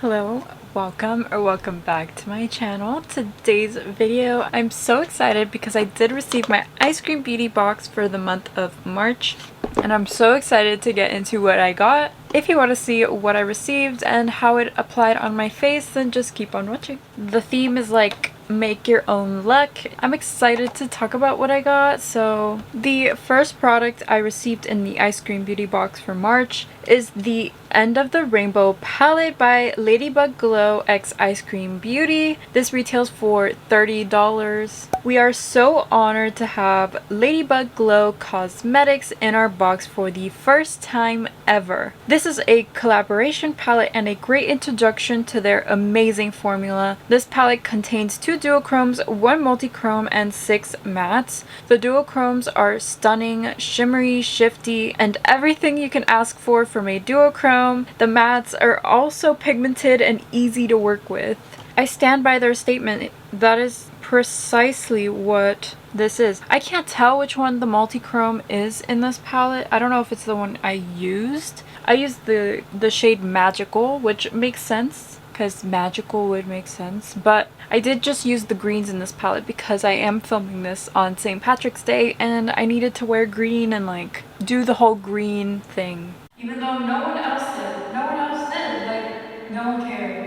Hello, welcome back to my channel. Today's video, I'm so excited because I did receive my ice cream beauty box for the month of March, and I'm so excited to get into what I got. If you want to see what I received and how it applied on my face, then just keep on watching. The theme is like make your own luck. I'm excited to talk about what I got. So the first product I received in the ice cream beauty box for March is the End of the Rainbow palette by Ladybug Glow x Ice Cream Beauty. This retails for $30. We are so honored to have Ladybug Glow Cosmetics in our box for the first time ever. This is a collaboration palette and a great introduction to their amazing formula. This palette contains 2 duochromes, 1 multichrome, and 6 mattes. The duochromes are stunning, shimmery, shifty, and everything you can ask for from a duochrome. The mattes are also pigmented and easy to work with. I stand by their statement. That is precisely what this is. I can't tell which one the multichrome is in this palette. I don't know if it's the one I used. I used the shade Magical, which makes sense because magical would make sense, but I did just use the greens in this palette because I am filming this on St. Patrick's Day and I needed to wear green and like do the whole green thing. Even though no one else did, like no one cared.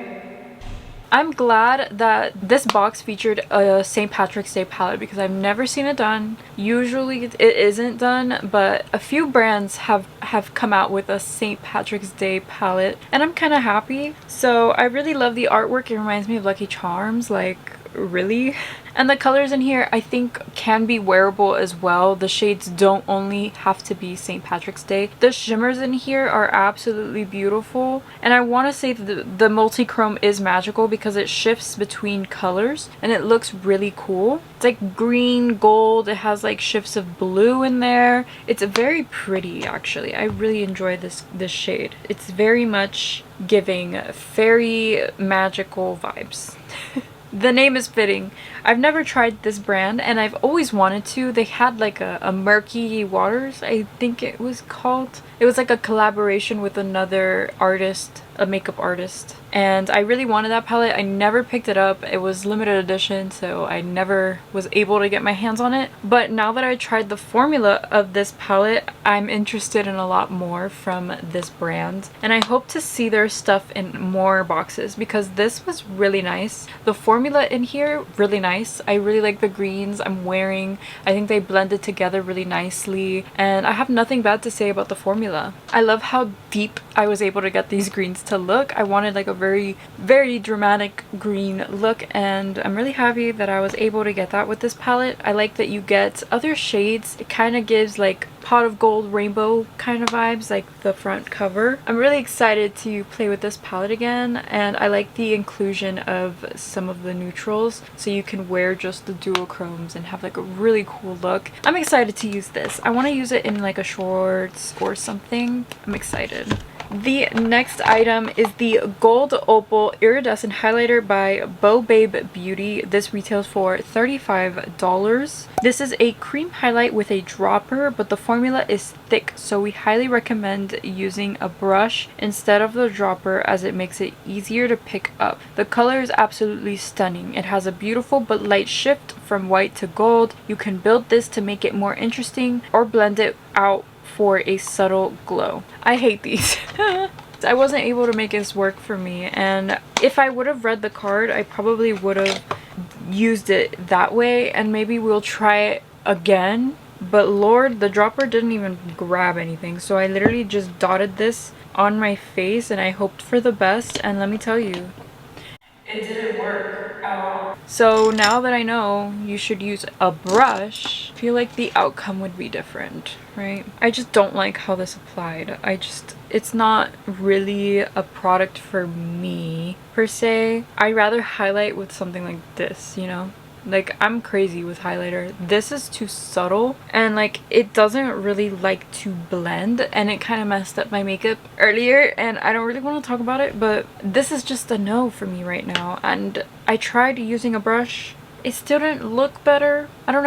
I'm glad that this box featured a St. Patrick's Day palette because I've never seen it done. Usually it isn't done, but a few brands have come out with a St. Patrick's Day palette and I'm kind of happy. So I really love the artwork. It reminds me of Lucky Charms, like really. And the colors in here I think can be wearable as well. The shades don't only have to be St. Patrick's Day. The shimmers in here are absolutely beautiful, and I want to say that the multi-chrome is magical because it shifts between colors and it looks really cool. It's like green, gold, it has like shifts of blue in there. It's very pretty actually. I really enjoy this shade. It's very much giving fairy magical vibes. The name is fitting. I've never tried this brand and I've always wanted to. They had like a Murky Waters, I think it was called. It was like a collaboration with another artist, a makeup artist. And I really wanted that palette. I never picked it up. It was limited edition, so I never was able to get my hands on it. But now that I tried the formula of this palette, I'm interested in a lot more from this brand. And I hope to see their stuff in more boxes because this was really nice. The formula in here, really nice. I really like the greens I'm wearing. I think they blended together really nicely. And I have nothing bad to say about the formula. I love how deep I was able to get these greens to look. I wanted like a very dramatic green look and I'm really happy that I was able to get that with this palette. I like that you get other shades. It kind of gives like pot of gold rainbow kind of vibes, like the front cover. I'm really excited to play with this palette again, and I like the inclusion of some of the neutrals so you can wear just the duochromes and have like a really cool look. I'm excited to use this. I want to use it in like a shorts or something. I'm excited. The next item is the Gold Opal Iridescent Highlighter by Beau Beauty. This retails for $35. This is a cream highlight with a dropper, but the formula is thick, so we highly recommend using a brush instead of the dropper as it makes it easier to pick up. The color is absolutely stunning. It has a beautiful but light shift from white to gold. You can build this to make it more interesting or blend it out for a subtle glow. I hate these. I wasn't able to make this work for me, and if I would have read the card I probably would have used it that way, and maybe we'll try it again. But Lord, the dropper didn't even grab anything, so I literally just dotted this on my face and I hoped for the best, and let me tell you, it didn't work at all. So now that I know you should use a brush, I feel like the outcome would be different, right? I just don't like how this applied. It's not really a product for me per se. I'd rather highlight with something like this, you know? Like, I'm crazy with highlighter. This is too subtle and like it doesn't really like to blend, and it kind of messed up my makeup earlier and I don't really want to talk about it, but this is just a no for me right now. And I tried using a brush. It still didn't look better. I don't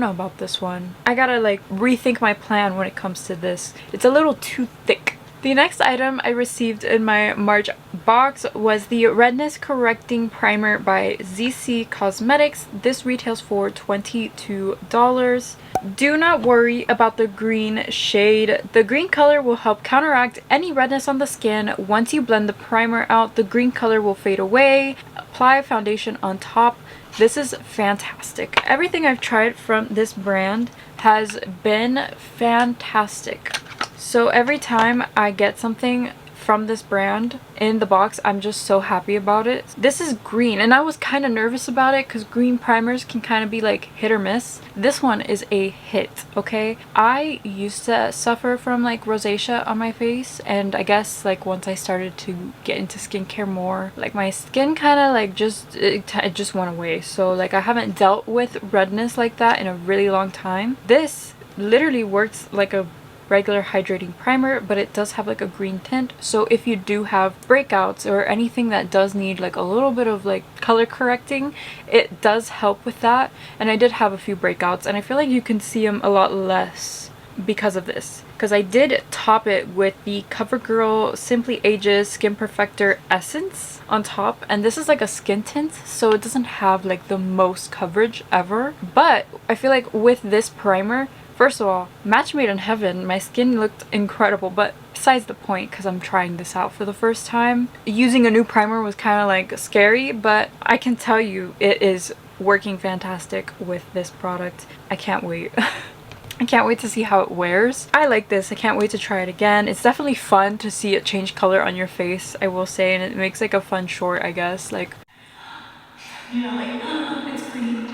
know about this one. I gotta like rethink my plan when it comes to this. It's a little too thick The next item I received in my March box was the Redness Correcting Primer by Zeesea Cosmetics. This retails for $22. Do not worry about the green shade. The green color will help counteract any redness on the skin. Once you blend the primer out, the green color will fade away. Apply foundation on top. This is fantastic. Everything I've tried from this brand has been fantastic. So every time I get something from this brand in the box, I'm just so happy about it. This is green, and I was kind of nervous about it because green primers can kind of be like hit or miss. This one is a hit, okay? I used to suffer from like rosacea on my face, and I guess like once I started to get into skincare more, like my skin kind of like it just went away. So like I haven't dealt with redness like that in a really long time. This literally works like a regular hydrating primer, but it does have like a green tint, so if you do have breakouts or anything that does need like a little bit of like color correcting, it does help with that. And I did have a few breakouts, and I feel like you can see them a lot less because of this, because I did top it with the CoverGirl Simply Ages Skin Perfector Essence on top, and this is like a skin tint, so it doesn't have like the most coverage ever. But I feel like with this primer, first of all, match made in heaven. My skin looked incredible, but besides the point, because I'm trying this out for the first time, using a new primer was kind of like scary, but I can tell you it is working fantastic with this product. I can't wait. I can't wait to see how it wears. I like this. I can't wait to try it again. It's definitely fun to see it change color on your face, I will say, and it makes like a fun short, I guess. Like, you know, like, it's green.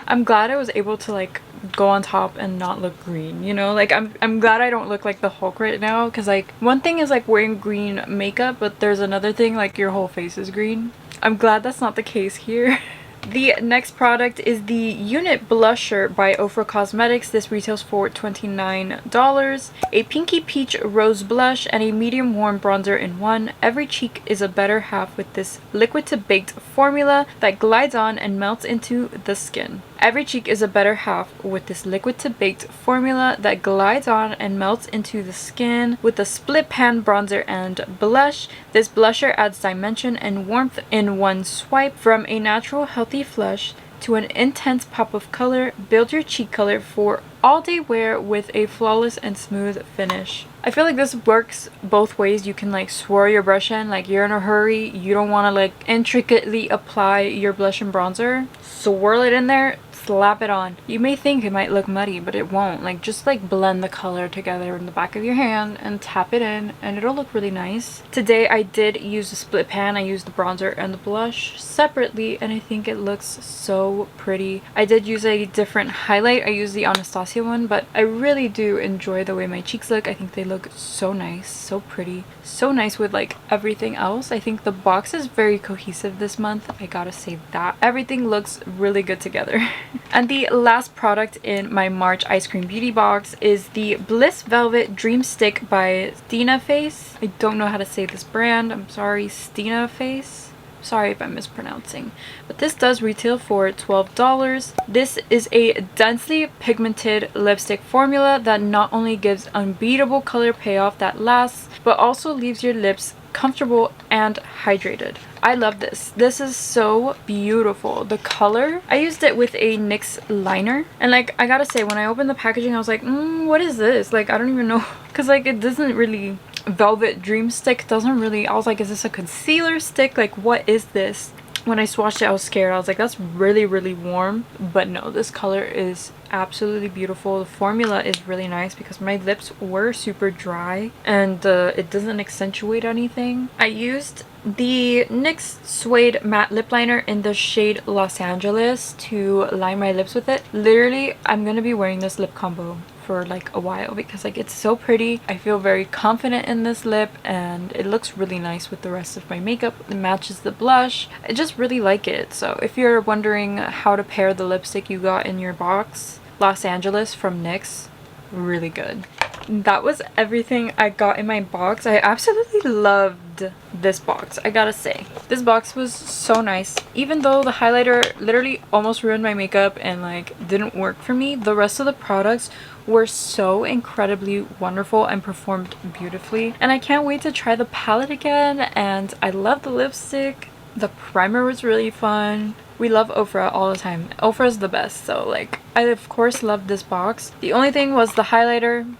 I'm glad I was able to like go on top and not look green, you know? Like I'm glad I don't look like the Hulk right now, because like one thing is like wearing green makeup, but there's another thing like your whole face is green. I'm glad that's not the case here. The next product is the Unit Blusher by Ofra Cosmetics. This retails for $29. A pinky peach rose blush and a medium warm bronzer in one. Every cheek is a better half with this liquid to baked formula that glides on and melts into the skin. Every cheek is a better half with this liquid to baked formula that glides on and melts into the skin with a split pan bronzer and blush. This blusher adds dimension and warmth in one swipe. From a natural healthy flush to an intense pop of color, build your cheek color for all day wear with a flawless and smooth finish. I feel like this works both ways. You can like swirl your brush in, like you're in a hurry, you don't want to like intricately apply your blush and bronzer, swirl it in there, slap it on. You may think it might look muddy, but it won't. Like just like blend the color together in the back of your hand and tap it in, and it'll look really nice. Today I did use a split pan. I used the bronzer and the blush separately, and I think it looks so pretty. I did use a different highlight. I used the Anastasia one, but I really do enjoy the way my cheeks look. I think they look so nice, so pretty, so nice with like everything else. I think the box is very cohesive this month, I gotta say that. Everything looks really good together. And the last product in my March Ice Cream Beauty Box is the Bliss Velvet Dreamstick by Stinaface. I don't know how to say this brand. I'm sorry, Stinaface. Sorry if I'm mispronouncing. But this does retail for $12. This is a densely pigmented lipstick formula that not only gives unbeatable color payoff that lasts, but also leaves your lips comfortable and hydrated. I love this. This is so beautiful. The color, I used it with a NYX liner, and like I gotta say, when I opened the packaging I was like, what is this? Like I don't even know, because like it doesn't really, Velvet Dreamstick doesn't really, I was like, is this a concealer stick? Like what is this? When I swatched it I was scared. I was like, that's really warm. But no, this color is absolutely beautiful. The formula is really nice because my lips were super dry, and it doesn't accentuate anything. I used the NYX Suede Matte Lip Liner in the shade Los Angeles to line my lips with it. Literally, I'm gonna be wearing this lip combo for like a while because like it's so pretty. I feel very confident in this lip, and it looks really nice with the rest of my makeup. It matches the blush. I just really like it. So if you're wondering how to pair the lipstick you got in your box, Los Angeles from NYX, really good. That was everything I got in my box. I absolutely love loved this box, I gotta say. This box was so nice. Even though the highlighter literally almost ruined my makeup and like didn't work for me, the rest of the products were so incredibly wonderful and performed beautifully. And I can't wait to try the palette again. And I love the lipstick. The primer was really fun. We love Ofra all the time. Ofra is the best, so like I of course love this box. The only thing was the highlighter.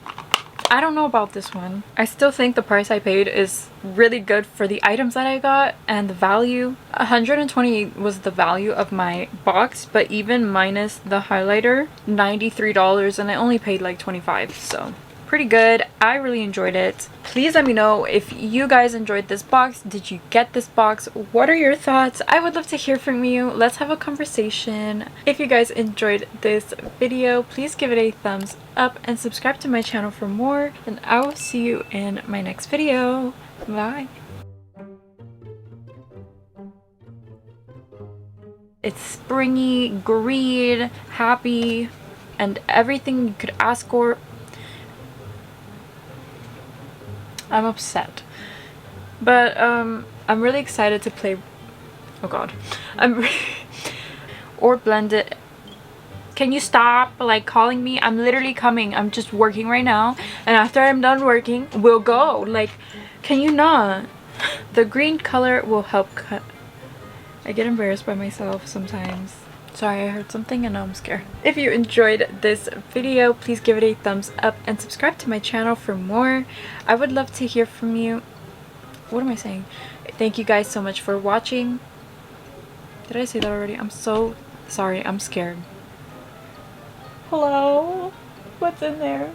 I don't know about this one. I still think the price I paid is really good for the items that I got and the value. 120 was the value of my box, but even minus the highlighter, $93, and I only paid like 25, so pretty good. I really enjoyed it. Please let me know if you guys enjoyed this box. Did you get this box? What are your thoughts? I would love to hear from you. Let's have a conversation. If you guys enjoyed this video, please give it a thumbs up and subscribe to my channel for more, and I will see you in my next video. Bye. It's springy, green, happy, and everything you could ask for. I'm upset, but I'm really excited to play. Oh god, or blend it. Can you stop like calling me? I'm literally coming. I'm just working right now, and after I'm done working we'll go. Like, can you not? The green color will help cut. I get embarrassed by myself sometimes. Sorry, I heard something and now I'm scared. If you enjoyed this video, please give it a thumbs up and subscribe to my channel for more. I would love to hear from you. What am I saying? Thank you guys so much for watching. Did I say that already? I'm so sorry. I'm scared. Hello? What's in there?